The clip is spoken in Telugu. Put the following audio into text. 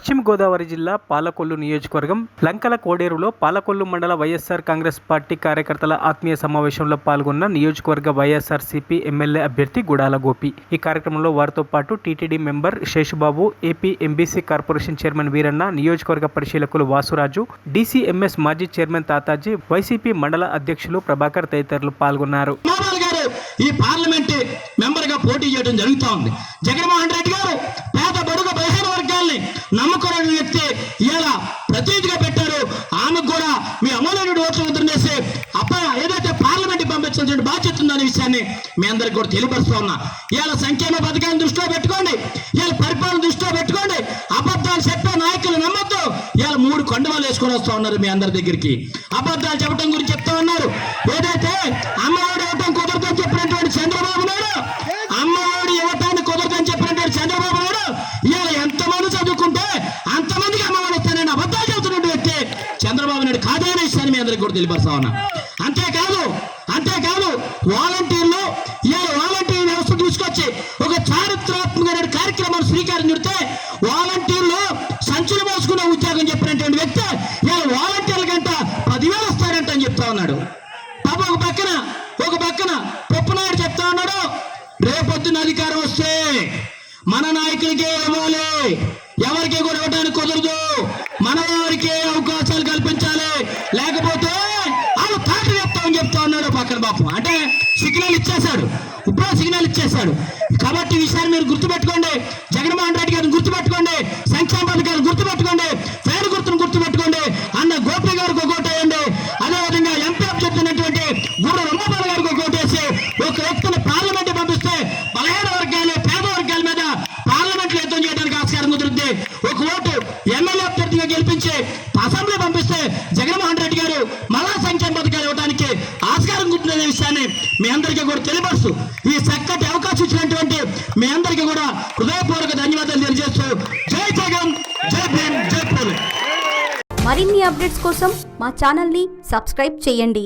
పశ్చిమ గోదావరి జిల్లా పాలకొల్లు నియోజకవర్గం లంకల కోడేరులో పాలకొల్లు మండల వైఎస్ఆర్ కాంగ్రెస్ పార్టీ కార్యకర్తల ఆత్మీయ సమావేశంలో పాల్గొన్న నియోజకవర్గ వైఎస్ఆర్సీపీ ఎమ్మెల్యే అభ్యర్థి గుడాల గోపి. ఈ కార్యక్రమంలో వారితో పాటు TTD member Seshubabu, AP MBC corporation chairman Veeranna, నియోజకవర్గ పరిశీలకులు వాసురాజు, డీసీఎంఎస్ మాజీ చైర్మన్ తాతాజీ, వైసీపీ మండల అధ్యక్షులు ప్రభాకర్ తదితరులు పాల్గొన్నారు. ఈ పార్లమెంట్ మెంబర్ గా పోటీ చేయడం జరుగుతూ ఉంది. జగన్మోహన్ రెడ్డి గారు పేద బడుగు బలహీన వర్గాల్ని నమ్ముకోని వ్యక్తి ఇలా ప్రతినిధిగా పెట్టారు. ఆమెకు కూడా మీ అమూల్యమైన ఓట్లు ముద్రనేసి ఏదైతే పార్లమెంట్ పంపించాల్సిన బాధ్యత ఉందనే విషయాన్ని మీ అందరికి కూడా తెలియపరుస్తా ఉన్నా. ఇవాళ సంక్షేమ పథకాన్ని దృష్టిలో పెట్టుకోండి, ఇవాళ పరిపాలన దృష్టిలో పెట్టుకోండి. అబద్ధాలు చెప్పే నాయకులు నమ్మొద్దు. ఇవాళ 3 కండువాలు వేసుకొని వస్తా ఉన్నారు మీ అందరి దగ్గరికి. అబద్ధాలు చెప్పడం గురించి చెప్తా ఉన్నారు. ఏదైతే అమ్మఒడి ఇవ్వటం కుదరదని చెప్పినటువంటి చంద్రబాబు నాయుడు, అమ్మఒడి ఇవ్వటాన్ని కుదరదని చెప్పినటువంటి చంద్రబాబు నాయుడు ఇవాళ ఎంతమంది చదువుకుంటే అంతమందికి అమ్మఒడి ఇస్తానని అబద్ధాలు చెబుతున్నటువంటి వ్యక్తి చంద్రబాబు నాయుడు కాదనే విషయాన్ని మీ అందరికి కూడా తెలియపరుస్తా ఉన్నా. అంతేకాదు వాలంటీర్లు ఇవాళ వాలంటీర్ వ్యవస్థ తీసుకొచ్చి ఒక చారిత్రాత్మకమైన కార్యక్రమాలు శ్రీకారం చుడితే వాలంటీర్లు సంచులు మోసుకునే ఉద్యోగం చెప్పినటువంటి వ్యక్తి ఇవాళ వాలంటీర్ల గంట 10,000 వస్తాడంట అని చెప్తా ఉన్నాడు. పాప ఒక పక్కన పొప్పనాయుడు చెప్తా ఉన్నాడు, రేపొద్దున అధికారం వస్తే మన నాయకులకే ఇవ్వాలి, ఎవరికి కూడా ఇవ్వడానికి కుదరదు, మన వారికి అవకాశాలు కల్పించాలి, లేకపోతే వాళ్ళు తాట చెప్తామని చెప్తా ఉన్నాడు పక్కన పాపం. అంటే సిగ్నల్ ఇచ్చేశాడు, ఇప్పుడు సిగ్నల్ ఇచ్చేశాడు. కాబట్టి ఈ విషయాన్ని మీరు గుర్తుపెట్టుకోండి. జగన్మోహన్ రెడ్డి గారిని గుర్తుపెట్టుకోండి, సంక్షేమ పథకాలను గుర్తుపెట్టుకోండి, పేరు గుర్తును గుర్తుపెట్టుకోండి. అన్న గోపి గారికి ఒక ఓటు వేయండి. అదేవిధంగా ఎంపీ చెప్తున్నటువంటి గుర్ర రమ్మపాల గారికి ఒక ఓటు వేసి ఒక వ్యక్తిని పార్లమెంట్ పంపిస్తే బలహీన వర్గాలు, పేద వర్గాల మీద పార్లమెంట్లో యుద్ధం చేయడానికి ఆస్కారం కుదురుద్ది. ఒక ఓటు ఎమ్మెల్యే అభ్యర్థిగా గెలిపించి అసెంబ్లీ పంపిస్తే జగన్మోహన్ రెడ్డి గారు మళ్ళా సంక్షేమ పథకాలు ఇవ్వడానికి ఆస్కారం కుదురుతున్న విషయాన్ని మీ అందరికీ కూడా తెలియపరుస్తూ ఈ చక్కటి అవకాశం ఇచ్చినటువంటి మీ అందరికీ కూడా హృదయపూర్వక ధన్యవాదాలు తెలియజేస్తూ జై జగన్, జై భీమ్, జై పోలీస్. మరిన్ని అప్డేట్స్ కోసం మా ఛానల్ని సబ్స్క్రైబ్ చేయండి.